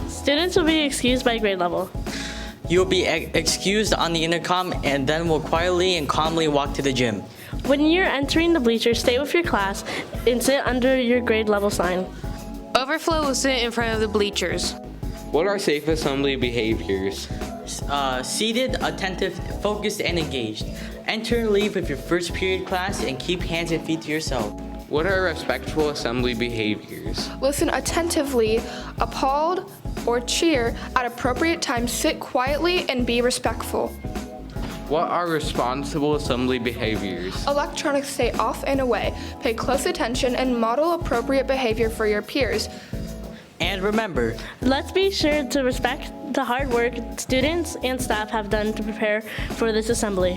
Students will be excused by grade level. You will be excused on the intercom and then will quietly and calmly walk to the gym. When you're entering the bleachers, stay with your class and sit under your grade level sign. Overflow will sit in front of the bleachers. What are safe assembly behaviors? Seated, attentive, focused, and engaged. Enter and leave with your first period class and keep hands and feet to yourself. What are respectful assembly behaviors? Listen attentively, appalled, or cheer. At appropriate times, sit quietly and be respectful. What are responsible assembly behaviors? Electronics stay off and away. Pay close attention and model appropriate behavior for your peers. And remember, Let's be sure to respect the hard work students and staff have done to prepare for this assembly.